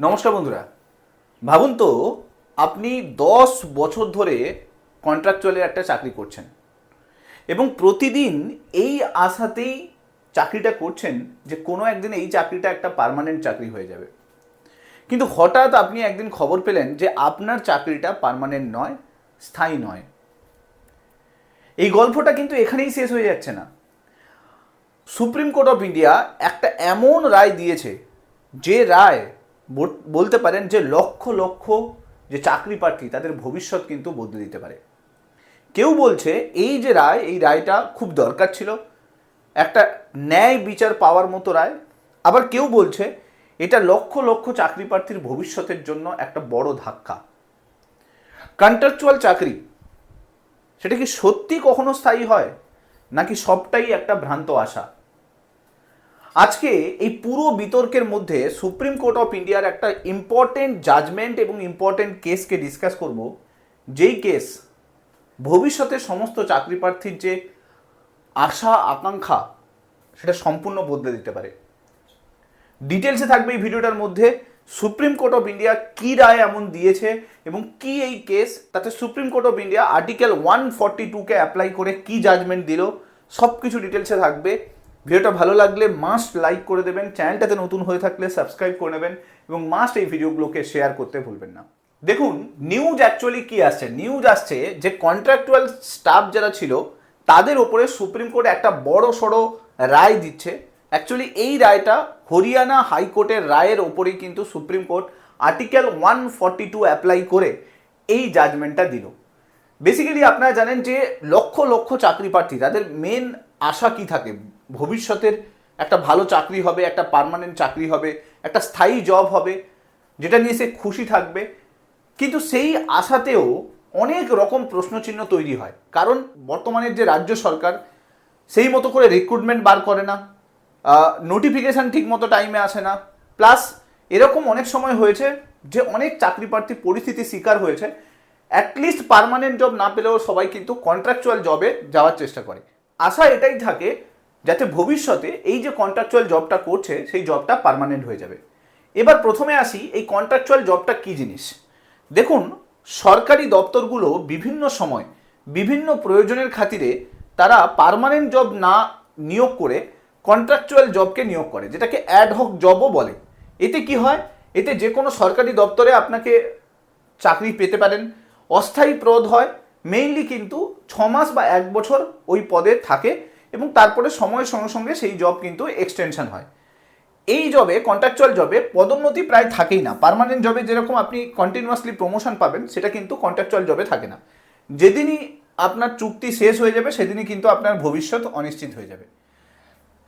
নমস্কার বন্ধুরা। ভাবুন তো, আপনি 10 বছর ধরে কন্ট্রাকচুয়ালের একটা চাকরি করছেন এবং প্রতিদিন এই আশাতেই চাকরিটা করছেন যে কোনো একদিন এই চাকরিটা একটা পার্মানেন্ট চাকরি হয়ে যাবে। কিন্তু হঠাৎ আপনি একদিন খবর পেলেন যে আপনার চাকরিটা পার্মানেন্ট নয়, স্থায়ী নয়। এই গল্পটা কিন্তু এখানেই শেষ হয়ে যাচ্ছে না। সুপ্রিম কোর্ট অফ ইন্ডিয়া একটা এমন রায় দিয়েছে, যে রায় বলতে পারেন যে লক্ষ লক্ষ যে চাকরি প্রার্থী তাদের ভবিষ্যৎ কিন্তু বদলে দিতে পারে। কেউ বলছে এই যে রায়, এই রায়টা খুব দরকার ছিল, একটা ন্যায় বিচার পাওয়ার মতো রায়। আবার কেউ বলছে এটা লক্ষ লক্ষ চাকরি প্রার্থীর ভবিষ্যতের জন্য একটা বড় ধাক্কা। কন্ট্রাকচুয়াল চাকরি সেটা কি সত্যি কখনো স্থায়ী হয়, নাকি সবটাই একটা ভ্রান্ত আশা? আজকে এই পুরো বিতর্কের মধ্যে সুপ্রিম কোর্ট অফ ইন্ডিয়ার একটা ইম্পর্টেন্ট জাজমেন্ট এবং ইম্পর্টেন্ট কেসকে ডিসকাস করব, যেই কেস ভবিষ্যতে সমস্ত চাকরি প্রার্থীর যে আশা আকাঙ্ক্ষা সেটা সম্পূর্ণ বদলে দিতে পারে। ডিটেলসে থাকবে এই ভিডিওটার মধ্যে সুপ্রিম কোর্ট অফ ইন্ডিয়া কী রায় এমন দিয়েছে এবং কি এই কেস, তাতে supreme court of India article 142কে অ্যাপ্লাই করে কি জাজমেন্ট দিল, সব কিছু ডিটেলসে থাকবে। ভিডিওটা ভালো লাগলে মাস্ট লাইক করে দেবেন, চ্যানেলটাতে নতুন হয়ে থাকলে সাবস্ক্রাইব করে নেবেন এবং মাস্ট এই ভিডিওগুলোকে শেয়ার করতে ভুলবেন না। দেখুন, নিউজ অ্যাকচুয়ালি কি আসছে। নিউজ আসছে যে কন্ট্রাকচুয়াল স্টাফ যারা ছিল তাদের ওপরে সুপ্রিম কোর্ট একটা বড় সড়ো রায় দিচ্ছে। অ্যাকচুয়ালি এই রায়টা হরিয়ানা হাইকোর্টের রায়ের ওপরেই কিন্তু সুপ্রিম কোর্ট আর্টিকেল 142 অ্যাপ্লাই করে এই জাজমেন্টটা দিল। বেসিক্যালি আপনারা জানেন যে লক্ষ লক্ষ চাকরি প্রার্থী তাদের মেন আশা কি থাকে, ভবিষ্যতের একটা ভালো চাকরি হবে, একটা পার্মানেন্ট চাকরি হবে, একটা স্থায়ী জব হবে যেটা নিয়ে সে খুশি থাকবে। কিন্তু সেই আশাতেও অনেক রকম প্রশ্নচিহ্ন তৈরি হয়, কারণ বর্তমানের যে রাজ্য সরকার সেই মতো করে রিক্রুটমেন্ট বার করে না, নোটিফিকেশান ঠিক মতো টাইমে আসে না, প্লাস এরকম অনেক সময় হয়েছে যে অনেক চাকরি প্রার্থী পরিস্থিতির শিকার হয়েছে, অ্যাটলিস্ট পার্মানেন্ট জব না পেলেও সবাই কিন্তু কন্ট্রাকচুয়াল জবে যাওয়ার চেষ্টা করে। আশা এটাই থাকে যাতে ভবিষ্যতে এই যে কন্ট্রাকচুয়াল জবটা করছে সেই জবটা পার্মানেন্ট হয়ে যাবে। এবার প্রথমে আসি এই কন্ট্রাকচুয়াল জবটা কী জিনিস। দেখুন, সরকারি দপ্তরগুলো বিভিন্ন সময় বিভিন্ন প্রয়োজনের খাতিরে তারা পার্মানেন্ট জব না নিয়োগ করে কন্ট্রাকচুয়াল জবকে নিয়োগ করে, যেটাকে অ্যাডহক জবও বলে। এতে কি হয়, এতে যে কোনো সরকারি দপ্তরে আপনাকে চাকরি পেতে পারেন, অস্থায়ী পদ হয়, মেইনলি কিন্তু 6 মাস বা 1 বছর ওই পদে থাকে এবং তারপরে সময়ের সঙ্গে সঙ্গে সেই জব কিন্তু এক্সটেনশন হয়। এই জবে, কন্ট্রাকচুয়াল জবে পদোন্নতি প্রায় থাকেই না। পার্মানেন্ট জবে যেরকম আপনি কন্টিনিউয়াসলি প্রমোশন পাবেন, সেটা কিন্তু কন্ট্রাকচুয়াল জবে থাকে না। যেদিনই আপনার চুক্তি শেষ হয়ে যাবে সেদিনই কিন্তু আপনার ভবিষ্যৎ অনিশ্চিত হয়ে যাবে।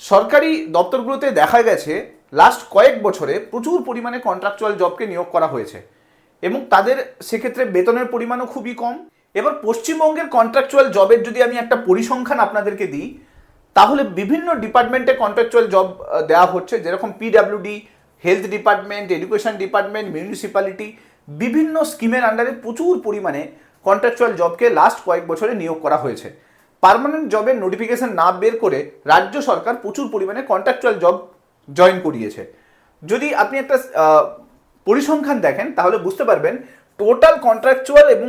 সরকারি দপ্তরগুলোতে দেখা গেছে লাস্ট কয়েক বছরে প্রচুর পরিমাণে কন্ট্রাকচুয়াল জবকে নিয়োগ করা হয়েছে এবং তাদের সেক্ষেত্রে বেতনের পরিমাণও খুবই কম। এবার পশ্চিমবঙ্গের কন্ট্রাকচুয়াল জবের যদি আমি একটা পরিসংখ্যান আপনাদেরকে দিই, তাহলে বিভিন্ন ডিপার্টমেন্টে কন্ট্রাকচুয়াল জব দেওয়া হচ্ছে, যেরকম PWD, health department, education department, municipality, বিভিন্ন স্কিমের আন্ডারে প্রচুর পরিমাণে কন্ট্রাকচুয়াল জবকে লাস্ট কয়েক বছরে নিয়োগ করা হয়েছে। পার্মানেন্ট জবের নোটিফিকেশন না বের করে রাজ্য সরকার প্রচুর পরিমাণে কন্ট্রাকচুয়াল জব জয়েন করিয়েছে। যদি আপনি একটা পরিসংখ্যান দেখেন তাহলে বুঝতে পারবেন টোটাল কন্ট্রাকচুয়াল এবং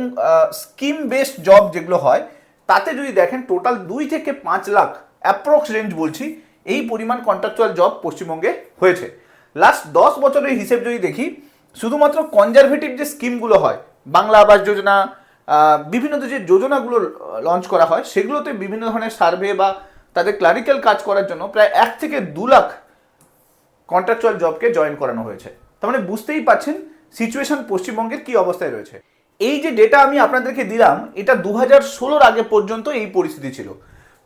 স্কিম বেসড জব যেগুলো হয় তাতে যদি দেখেন টোটাল 2 থেকে 5 লাখ অ্যাপ্রক্স রেঞ্জ বলছি, এই পরিমাণ কন্ট্রাকচুয়াল জব পশ্চিমবঙ্গে হয়েছে। লাস্ট 10 বছরের হিসেব যদি দেখি, শুধুমাত্র কনজারভেটিভ যে স্কিমগুলো হয়, বাংলা আবাস যোজনা, বিভিন্ন যে যোজনাগুলো লঞ্চ করা হয় সেগুলোতে বিভিন্ন ধরনের সার্ভে বা তাদের ক্লারিক্যাল কাজ করার জন্য প্রায় 1 থেকে 2 লাখ কন্ট্রাকচুয়াল জবকে জয়েন করানো হয়েছে। তার মানে বুঝতেই পারছেন সিচুয়েশন পশ্চিমবঙ্গের কি অবস্থায় রয়েছে। এই যে ডেটা আমি আপনাদেরকে দিলাম, এটা 2016-র আগে পর্যন্ত এই পরিস্থিতি ছিল।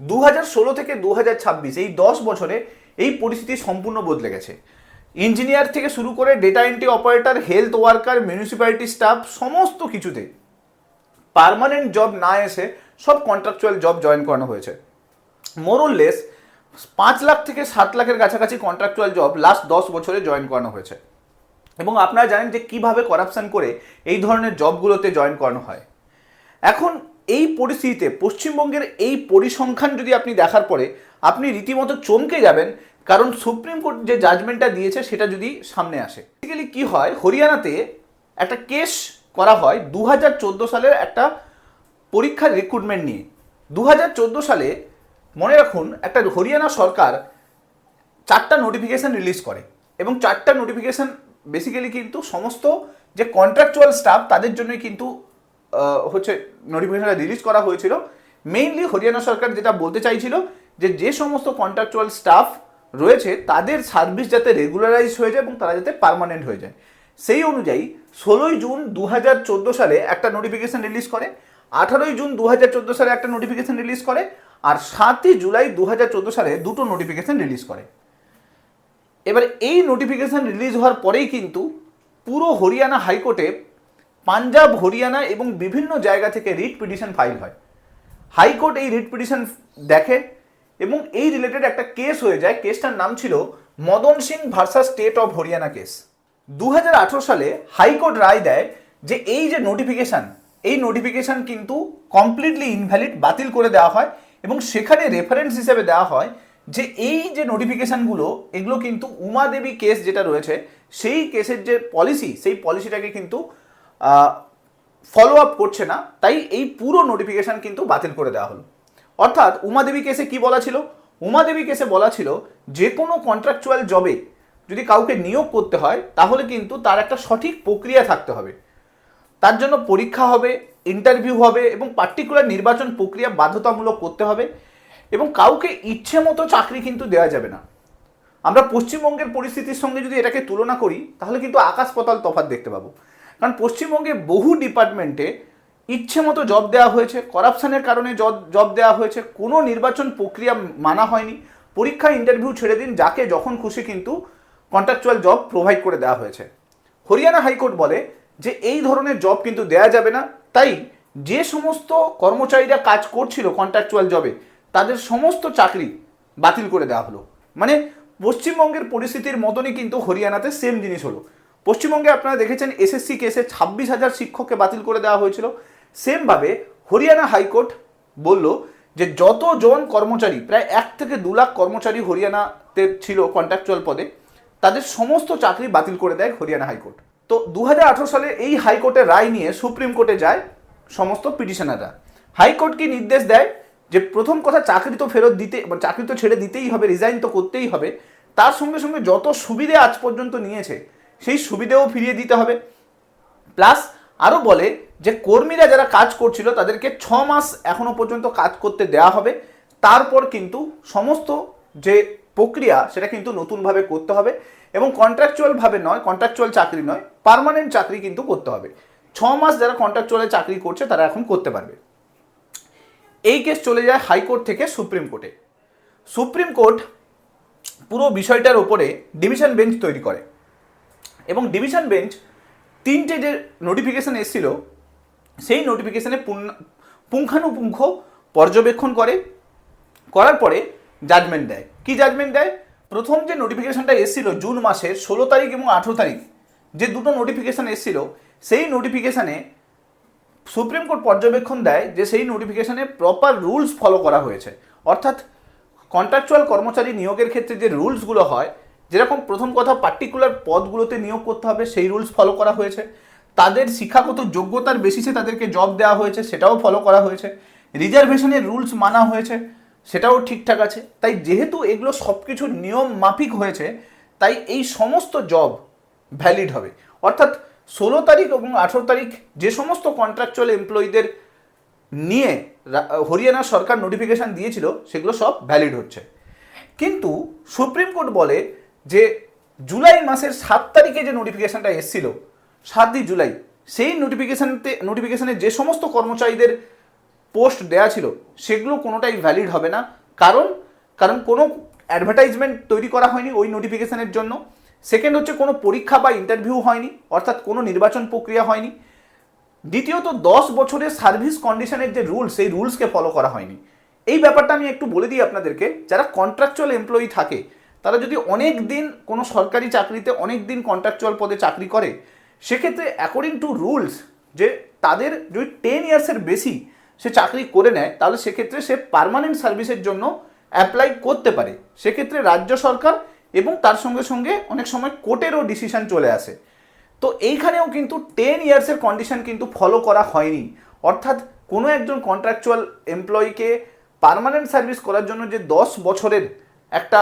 2016 থেকে 2026 এই 10 বছরে এই পরিস্থিতি সম্পূর্ণ বদলে গেছে। ইঞ্জিনিয়ার থেকে শুরু করে data entry operator, health worker, municipality staff, সমস্ত কিছুতে পার্মানেন্ট জব না এসে সব কন্ট্রাকচুয়াল জব জয়েন করানো হয়েছে। মোরলেস 5 লাখ থেকে 7 লাখের কাছাকাছি কন্ট্রাকচুয়াল জব লাস্ট 10 বছরে জয়েন করানো হয়েছে। এবং আপনারা জানেন যে কিভাবে করাপশন করে এই ধরনের জবগুলোতে জয়েন করানো হয়। এখন এই পরিস্থিতিতে পশ্চিমবঙ্গের এই পরিসংখ্যান যদি আপনি দেখার পরে আপনি রীতিমতো চমকে যাবেন কারণ সুপ্রিম কোর্ট যে জাজমেন্টটা দিয়েছে সেটা যদি সামনে আসে। বেসিক্যালি কি হয়, হরিয়ানাতে একটা কেস করা হয় 2014 সালের একটা পরীক্ষার রিক্রুটমেন্ট নিয়ে। 2014 সালে মনে রাখুন একটা হরিয়ানা সরকার 4টা নোটিফিকেশান রিলিজ করে, এবং 4টা নোটিফিকেশান বেসিক্যালি কিন্তু সমস্ত যে কন্ট্রাকচুয়াল স্টাফ তাদের জন্যই কিন্তু হচ্ছে নোটিফিকেশানটা রিলিজ করা হয়েছিল। মেইনলি হরিয়ানা সরকার যেটা বলতে চাইছিল যে সমস্ত কন্ট্রাকচুয়াল স্টাফ রয়েছে তাদের সার্ভিস যাতে রেগুলারাইজ হয়ে যায় এবং তারা যাতে পার্মানেন্ট হয়ে যায়। সেই অনুযায়ী 16ই জুন 2014 সালে একটা নোটিফিকেশান রিলিজ করে, 18ই জুন 2014 সালে একটা নোটিফিকেশান রিলিজ করে, আর 7ই জুলাই 2014 সালে দুটো নোটিফিকেশান রিলিজ করে। এবার এই নোটিফিকেশান রিলিজ হওয়ার পরেই কিন্তু পুরো হরিয়ানা হাইকোর্টে পাঞ্জাব, হরিয়ানা এবং বিভিন্ন জায়গা থেকে রিট পিটিশন ফাইল হয়। হাইকোর্ট এই রিট পিটিশন দেখে এবং এই রিলেটেড একটা কেস হয়ে যায়। কেসটার নাম ছিল Madan Singh versus state of Haryana case. 2018 সালে হাইকোর্ট রায় দেয় যে এই যে নোটিফিকেশান কিন্তু কমপ্লিটলি ইনভ্যালিড, বাতিল করে দেওয়া হয়, এবং সেখানে রেফারেন্স হিসেবে দেওয়া হয় যে এই যে নোটিফিকেশানগুলো এগুলো কিন্তু উমা দেবী কেস যেটা রয়েছে সেই কেসের যে পলিসি, সেই পলিসিটাকে কিন্তু ফলো আপ করছে না, তাই এই পুরো নোটিফিকেশান কিন্তু বাতিল করে দেওয়া হলো। অর্থাৎ উমা দেবী কেসে কি বলা ছিল? উমা দেবী কেসে বলা ছিল যে কোনো কন্ট্রাকচুয়াল জবে যদি কাউকে নিয়োগ করতে হয় তাহলে কিন্তু তার একটা সঠিক প্রক্রিয়া থাকতে হবে, তার জন্য পরীক্ষা হবে, ইন্টারভিউ হবে, এবং পার্টিকুলার নির্বাচন প্রক্রিয়া বাধ্যতামূলক করতে হবে, এবং কাউকে ইচ্ছে মতো চাকরি কিন্তু দেওয়া যাবে না। আমরা পশ্চিমবঙ্গের পরিস্থিতির সঙ্গে যদি এটাকে তুলনা করি তাহলে কিন্তু আকাশ পাতাল তফাৎ দেখতে পাবো। কারণ পশ্চিমবঙ্গে বহু ডিপার্টমেন্টে ইচ্ছে মতো জব দেওয়া হয়েছে, করাপশানের কারণে জব দেওয়া হয়েছে, কোনো নির্বাচন প্রক্রিয়া মানা হয়নি, পরীক্ষা ইন্টারভিউ ছেড়ে দিন, যাকে যখন খুশি কিন্তু কন্ট্রাকচুয়াল জব প্রোভাইড করে দেওয়া হয়েছে। হরিয়ানা হাইকোর্ট বলে যে এই ধরনের জব কিন্তু দেওয়া যাবে না, তাই যে সমস্ত কর্মচারীরা কাজ করছিল কন্ট্রাকচুয়াল জবে তাদের সমস্ত চাকরি বাতিল করে দেওয়া হলো। মানে পশ্চিমবঙ্গের পরিস্থিতির মতনই কিন্তু হরিয়ানাতে সেম জিনিস হলো। পশ্চিমবঙ্গে আপনারা দেখেছেন এসএসসি কেসে 26,000 শিক্ষককে বাতিল করে দেওয়া হয়েছিল। সেমভাবে হরিয়ানা হাইকোর্ট বলল যে যতজন কর্মচারী, প্রায় 1 থেকে 2 লাখ কর্মচারী হরিয়ানাতে ছিল কন্ট্রাকচুয়াল পদে, তাদের সমস্ত চাকরি বাতিল করে দেয় হরিয়ানা হাইকোর্ট। তো 2018 সালে এই হাইকোর্টের রায় নিয়ে সুপ্রিম কোর্টে যায় সমস্ত পিটিশনাররা। হাইকোর্ট কি নির্দেশ দেয় যে প্রথম কথা চাকরি তো ফেরত দিতে, চাকরি তো ছেড়ে দিতেই হবে, রিজাইন তো করতেই হবে, তার সঙ্গে সঙ্গে যত সুবিধে আজ পর্যন্ত নিয়েছে সেই সুবিধেও ফিরিয়ে দিতে হবে। প্লাস আরও বলে যে কর্মীরা যারা কাজ করছিল তাদেরকে 6 মাস এখনো পর্যন্ত কাজ করতে দেওয়া হবে, তারপর কিন্তু সমস্ত যে প্রক্রিয়া সেটা কিন্তু নতুনভাবে করতে হবে, এবং কন্ট্রাকচুয়ালভাবে নয়, কন্ট্রাকচুয়াল চাকরি নয়, পার্মানেন্ট চাকরি কিন্তু করতে হবে। 6 মাস যারা কন্ট্রাকচুয়ালে চাকরি করছে তারা এখন করতে পারবে। এই কেস চলে যায় হাইকোর্ট থেকে সুপ্রিম কোর্টে। সুপ্রিম কোর্ট পুরো বিষয়টার উপরে ডিভিশন বেঞ্চ তৈরি করে, এবং ডিভিশন বেঞ্চ 3টে যে নোটিফিকেশান এসেছিল সেই নোটিফিকেশানে পুঙ্খানুপুঙ্খ পর্যবেক্ষণ করার পরে জাজমেন্ট দেয়। কি জাজমেন্ট দেয়? প্রথম যে নোটিফিকেশানটা এসেছিল জুন মাসের 16 তারিখ এবং 18 তারিখ, যে দুটো নোটিফিকেশান এসেছিল, সেই নোটিফিকেশানে সুপ্রিম কোর্ট পর্যবেক্ষণ দেয় যে সেই নোটিফিকেশানে প্রপার রুলস ফলো করা হয়েছে। অর্থাৎ কন্ট্রাকচুয়াল কর্মচারী নিয়োগের ক্ষেত্রে যে রুলসগুলো হয়, যেরকম প্রথম কথা পার্টিকুলার পদগুলোতে নিয়োগ করতে হবে সেই রুলস ফলো করা হয়েছে, তাদের শিক্ষাগত যোগ্যতার বেসিসে তাদেরকে জব দেওয়া হয়েছে সেটাও ফলো করা হয়েছে, রিজার্ভেশনের রুলস মানা হয়েছে সেটাও ঠিকঠাক আছে। তাই যেহেতু এগুলো সব কিছু নিয়ম মাফিক হয়েছে তাই এই সমস্ত জব ভ্যালিড হবে। অর্থাৎ 16 তারিখ এবং 18 তারিখ যে সমস্ত কন্ট্রাকচুয়াল এমপ্লয়ীদের নিয়ে হরিয়ানা সরকার নোটিফিকেশান দিয়েছিল সেগুলো সব ভ্যালিড হচ্ছে। কিন্তু সুপ্রিম কোর্ট বলে যে জুলাই মাসের 7 তারিখে যে নোটিফিকেশানটা এসেছিল 7ই জুলাই, সেই নোটিফিকেশানে যে সমস্ত কর্মচারীদের পোস্ট দেওয়া ছিল সেগুলো কোনোটাই ভ্যালিড হবে না। কারণ কোনো অ্যাডভার্টাইজমেন্ট তৈরি করা হয়নি ওই নোটিফিকেশানের জন্য। সেকেন্ড হচ্ছে কোনো পরীক্ষা বা ইন্টারভিউ হয়নি, অর্থাৎ কোনো নির্বাচন প্রক্রিয়া হয়নি। দ্বিতীয়ত 10 বছরের সার্ভিস কন্ডিশনের যে রুলস, সেই রুলসকে ফলো করা হয়নি। এই ব্যাপারটা আমি একটু বলে দিই আপনাদেরকে। যারা কন্ট্রাকচুয়াল এমপ্লয়ি থাকে তারা যদি অনেক দিন কোনো সরকারি চাকরিতে অনেক দিন কন্ট্রাকচুয়াল পদে চাকরি করে, সেক্ষেত্রে অ্যাকর্ডিং টু রুলস যে তাদের যদি 10 ইয়ার্সের বেশি সে চাকরি করে নেয় তাহলে সেক্ষেত্রে সে পার্মানেন্ট সার্ভিসের জন্য অ্যাপ্লাই করতে পারে। সেক্ষেত্রে রাজ্য সরকার এবং তার সঙ্গে সঙ্গে অনেক সময় কোর্টেরও ডিসিশন চলে আসে। তো এইখানেও কিন্তু 10 ইয়ার্সের কন্ডিশন কিন্তু ফলো করা হয়নি। অর্থাৎ কোনো একজন কন্ট্রাকচুয়াল এমপ্লয়িকে পার্মানেন্ট সার্ভিস করার জন্য যে 10 বছরের একটা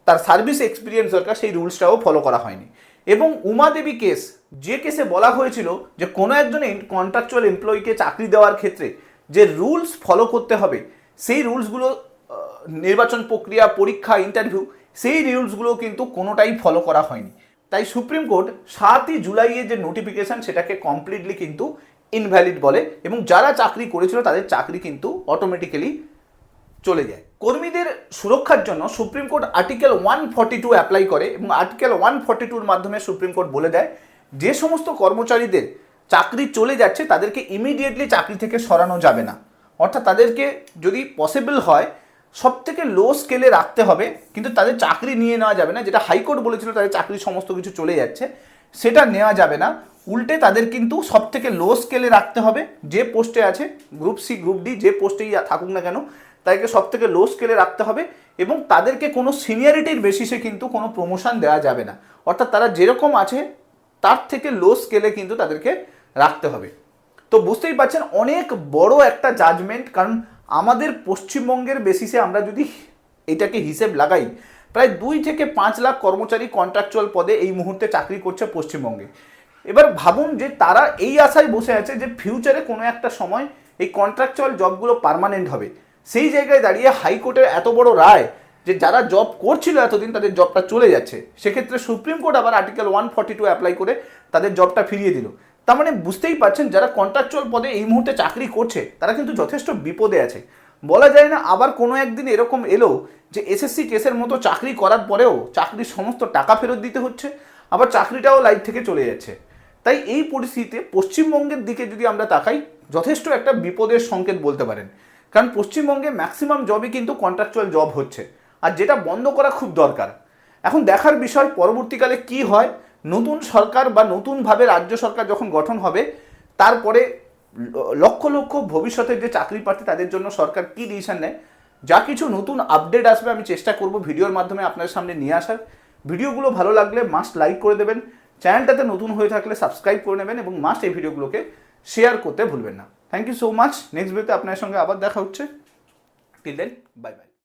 তার সার্ভিস এক্সপিরিয়েন্স দরকার, সেই রুলসটাও ফলো করা হয়নি। এবং উমাদেবী কেস, যে কেসে বলা হয়েছিল যে কোনো একজন কন্ট্রাকচুয়াল এমপ্লয়িকে চাকরি দেওয়ার ক্ষেত্রে যে রুলস ফলো করতে হবে, সেই রুলসগুলো নির্বাচন প্রক্রিয়া, পরীক্ষা, ইন্টারভিউ, সেই রুলসগুলো কিন্তু কোনোটাই ফলো করা হয়নি। তাই সুপ্রিম কোর্ট 7ই জুলাইয়ে যে নোটিফিকেশন সেটাকে কমপ্লিটলি কিন্তু ইনভ্যালিড বলে এবং যারা চাকরি করেছিল তাদের চাকরি কিন্তু অটোমেটিক্যালি চলে যায়। কর্মীদের সুরক্ষার জন্য সুপ্রিম কোর্ট আর্টিকেল 142 অ্যাপ্লাই করে এবং আর্টিকেল 142-র মাধ্যমে সুপ্রিম কোর্ট বলে দেয় যে সমস্ত কর্মচারীদের চাকরি চলে যাচ্ছে তাদেরকে ইমিডিয়েটলি চাকরি থেকে সরানো যাবে না। অর্থাৎ তাদেরকে যদি পসিবল হয় সব থেকে লো স্কেলে রাখতে হবে, কিন্তু তাদের চাকরি নিয়ে নেওয়া যাবে না। যেটা হাইকোর্ট বলেছিল তাদের চাকরির সমস্ত কিছু চলে যাচ্ছে, সেটা নেওয়া যাবে না। উল্টে তাদের কিন্তু সব থেকে লো স্কেলে রাখতে হবে। যে পোস্টে আছে, গ্রুপ সি, গ্রুপ ডি, যে পোস্টেই থাকুক না কেন, তাদেরকে সব থেকে লো স্কেলে রাখতে হবে এবং তাদেরকে কোনো সিনিয়রিটির বেসিসে কিন্তু কোনো প্রমোশন দেওয়া যাবে না। অর্থাৎ তারা যেরকম আছে তার থেকে লো স্কেলে কিন্তু তাদেরকে রাখতে হবে। তো বুঝতেই পারছেন অনেক বড় একটা জাজমেন্ট, কারণ আমাদের পশ্চিমবঙ্গের বেসিসে আমরা যদি এটাকে হিসেব লাগাই, প্রায় 2 থেকে 5 লাখ কর্মচারী কন্ট্রাকচুয়াল পদে এই মুহূর্তে চাকরি করছে পশ্চিমবঙ্গে। এবার ভাবুন যে তারা এই আশায় বসে আছে যে ফিউচারে কোনো একটা সময় এই কন্ট্রাকচুয়াল জবগুলো পার্মানেন্ট হবে। সেই জায়গায় দাঁড়িয়ে হাইকোর্টের এত বড় রায় যে যারা জব করছিল এতদিন তাদের জবটা চলে যাচ্ছে, সেক্ষেত্রে সুপ্রিম কোর্ট আবার আর্টিকেল 142 অ্যাপ্লাই করে তাদের জবটা ফিরিয়ে দিল। তার মানে বুঝতেই পারছেন যারা কন্ট্রাকচুয়াল পদে এই মুহূর্তে চাকরি করছে তারা কিন্তু যথেষ্ট বিপদে আছে। বলা যায় না আবার কোনো একদিন এরকম এলো যে এসএসসি কেসের মতো চাকরি করার পরেও চাকরির সমস্ত টাকা ফেরত দিতে হচ্ছে, আবার চাকরিটাও লাইফ থেকে চলে যাচ্ছে। তাই এই পরিস্থিতিতে পশ্চিমবঙ্গের দিকে যদি আমরা তাকাই, যথেষ্ট একটা বিপদের সংকেত বলতে পারেন। কারণ পশ্চিমবঙ্গে ম্যাক্সিমাম জবই কিন্তু কন্ট্রাকচুয়াল জব হচ্ছে, আর যেটা বন্ধ করা খুব দরকার। এখন দেখার বিষয় পরবর্তীকালে কি হয়। নতুন সরকার বা নতুনভাবে রাজ্য সরকার যখন গঠন হবে, তারপরে লক্ষ লক্ষ ভবিষ্যতের যে চাকরি প্রার্থী তাদের জন্য সরকার কী ডিসিশন নেয়, যা কিছু নতুন আপডেট আসবে আমি চেষ্টা করব ভিডিওর মাধ্যমে আপনার সামনে নিয়ে আসার। ভিডিওগুলো ভালো লাগলে মাস্ট লাইক করে দেবেন, চ্যানেলটাতে নতুন হয়ে থাকলে সাবস্ক্রাইব করে নেবেন এবং মাস্ট এই ভিডিওগুলোকে শেয়ার করতে ভুলবেন না। Thank you so much. Next ভিডিওতে আপনার সঙ্গে আবার দেখা হচ্ছে। Till then, bye by.